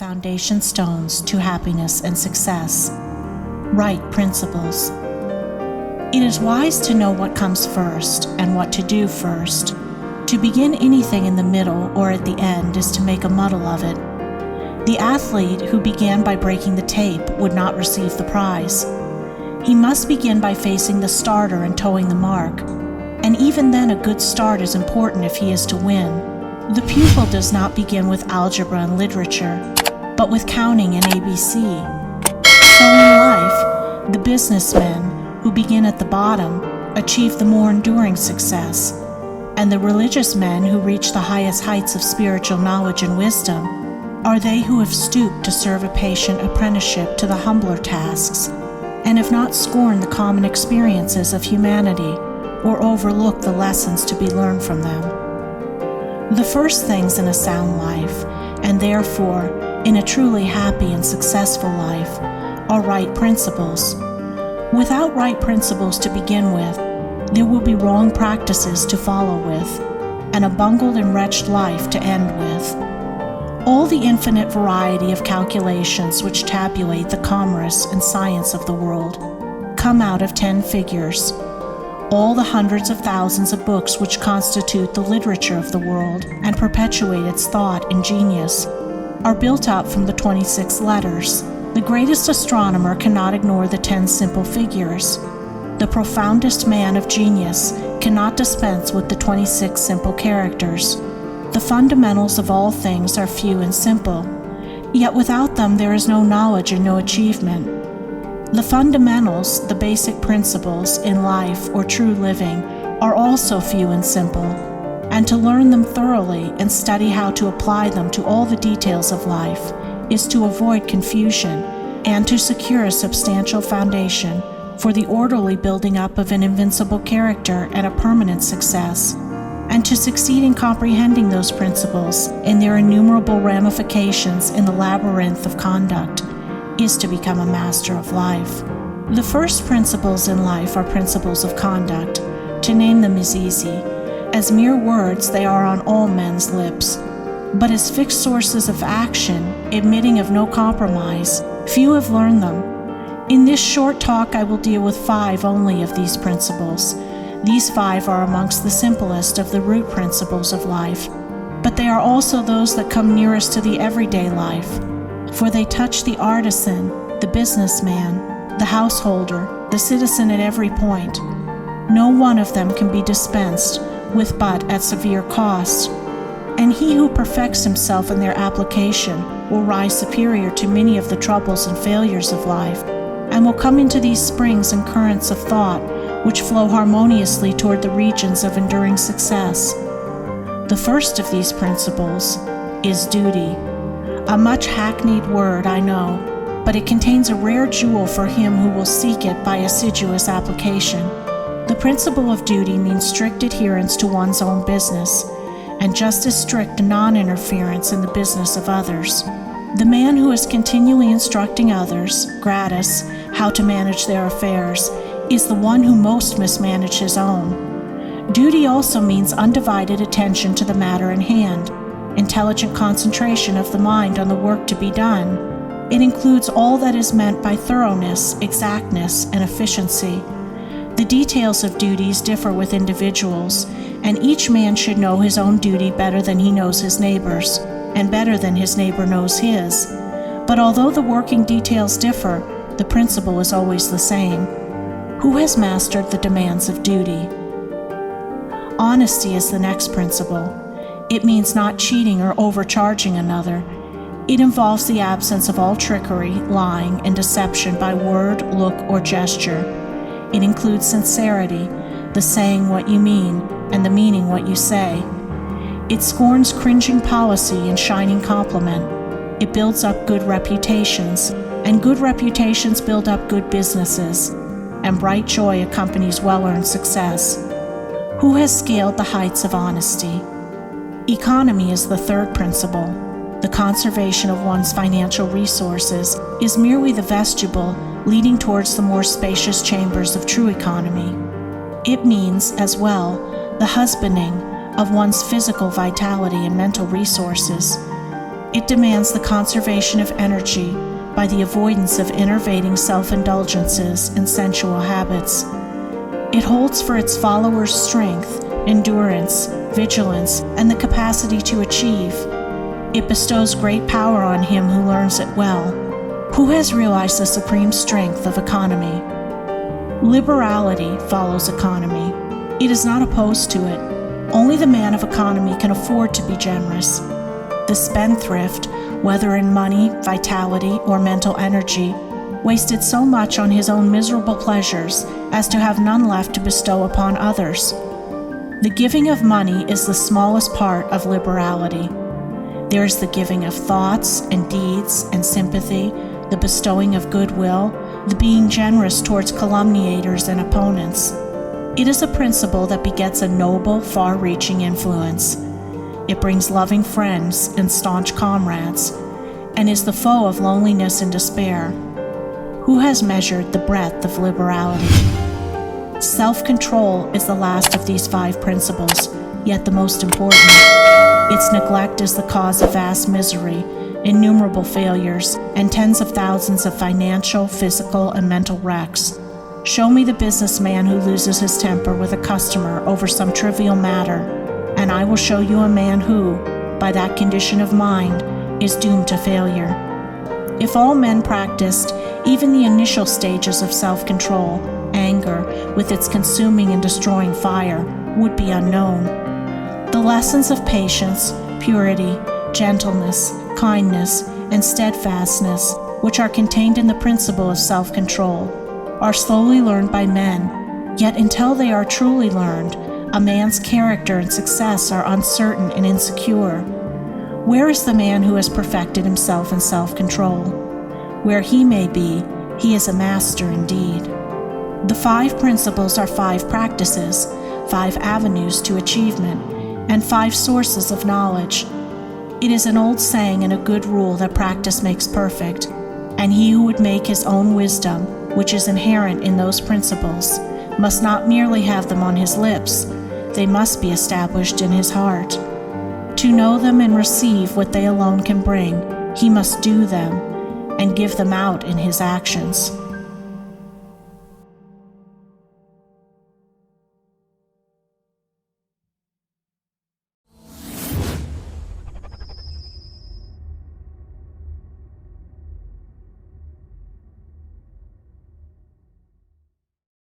foundation stones to happiness and success. Right principles. It is wise to know what comes first and what to do first. To begin anything in the middle or at the end is to make a muddle of it. The athlete who began by breaking the tape would not receive the prize. He must begin by facing the starter and towing the mark. And even then, a good start is important if he is to win. The pupil does not begin with algebra and literature, but with counting and ABC. So in life, the businessmen who begin at the bottom achieve the more enduring success, and the religious men who reach the highest heights of spiritual knowledge and wisdom are they who have stooped to serve a patient apprenticeship to the humbler tasks, and have not scorned the common experiences of humanity or overlooked the lessons to be learned from them. The first things in a sound life, and therefore in a truly happy and successful life, are right principles. Without right principles to begin with, there will be wrong practices to follow with, and a bungled and wretched life to end with. All the infinite variety of calculations which tabulate the commerce and science of the world come out of 10 figures. All the hundreds of thousands of books which constitute the literature of the world and perpetuate its thought and genius are built up from the 26 letters. The greatest astronomer cannot ignore the 10 simple figures. The profoundest man of genius cannot dispense with the 26 simple characters. The fundamentals of all things are few and simple, yet without them there is no knowledge and no achievement. The fundamentals, the basic principles in life or true living, are also few and simple, and to learn them thoroughly and study how to apply them to all the details of life is to avoid confusion and to secure a substantial foundation for the orderly building up of an invincible character and a permanent success. And to succeed in comprehending those principles in their innumerable ramifications in the labyrinth of conduct is to become a master of life. The first principles in life are principles of conduct. To name them is easy. As mere words, they are on all men's lips. But as fixed sources of action, admitting of no compromise, few have learned them. In this short talk, I will deal with 5 only of these principles. These 5 are amongst the simplest of the root principles of life, but they are also those that come nearest to the everyday life, for they touch the artisan, the businessman, the householder, the citizen at every point. No one of them can be dispensed with but at severe cost, and he who perfects himself in their application will rise superior to many of the troubles and failures of life, and will come into these springs and currents of thought which flow harmoniously toward the regions of enduring success. The first of these principles is duty. A much hackneyed word, I know, but it contains a rare jewel for him who will seek it by assiduous application. The principle of duty means strict adherence to one's own business, and just as strict non-interference in the business of others. The man who is continually instructing others, gratis, how to manage their affairs, is the one who most mismanages his own. Duty also means undivided attention to the matter in hand, intelligent concentration of the mind on the work to be done. It includes all that is meant by thoroughness, exactness, and efficiency. The details of duties differ with individuals, and each man should know his own duty better than he knows his neighbor's, and better than his neighbor knows his. But although the working details differ, the principle is always the same. Who has mastered the demands of duty? Honesty is the next principle. It means not cheating or overcharging another. It involves the absence of all trickery, lying, and deception by word, look, or gesture. It includes sincerity, the saying what you mean, and the meaning what you say. It scorns cringing policy and shining compliment. It builds up good reputations, and good reputations build up good businesses, and bright joy accompanies well-earned success. Who has scaled the heights of honesty? Economy is the third principle. The conservation of one's financial resources is merely the vestibule leading towards the more spacious chambers of true economy. It means, as well, the husbanding of one's physical vitality and mental resources. It demands the conservation of energy by the avoidance of enervating self-indulgences and sensual habits. It holds for its followers strength, endurance, vigilance, and the capacity to achieve. It bestows great power on him who learns it well. Who has realized the supreme strength of economy? Liberality follows economy. It is not opposed to it. Only the man of economy can afford to be generous. The spendthrift, whether in money, vitality, or mental energy, wasted so much on his own miserable pleasures as to have none left to bestow upon others. The giving of money is the smallest part of liberality. There is the giving of thoughts and deeds and sympathy, the bestowing of goodwill, the being generous towards calumniators and opponents. It is a principle that begets a noble, far-reaching influence. It brings loving friends and staunch comrades, and is the foe of loneliness and despair. Who has measured the breadth of liberality? Self-control is the last of these 5 principles, yet the most important. Its neglect is the cause of vast misery, innumerable failures, and tens of thousands of financial, physical, and mental wrecks. Show me the businessman who loses his temper with a customer over some trivial matter, and I will show you a man who, by that condition of mind, is doomed to failure. If all men practiced even the initial stages of self-control, anger, with its consuming and destroying fire, would be unknown. The lessons of patience, purity, gentleness, kindness, and steadfastness, which are contained in the principle of self-control, are slowly learned by men, yet until they are truly learned, a man's character and success are uncertain and insecure. Where is the man who has perfected himself in self-control? Where he may be, he is a master indeed. The 5 principles are 5 practices, 5 avenues to achievement, and 5 sources of knowledge. It is an old saying and a good rule that practice makes perfect, and he who would make his own wisdom, which is inherent in those principles, must not merely have them on his lips, they must be established in his heart. To know them and receive what they alone can bring, he must do them and give them out in his actions.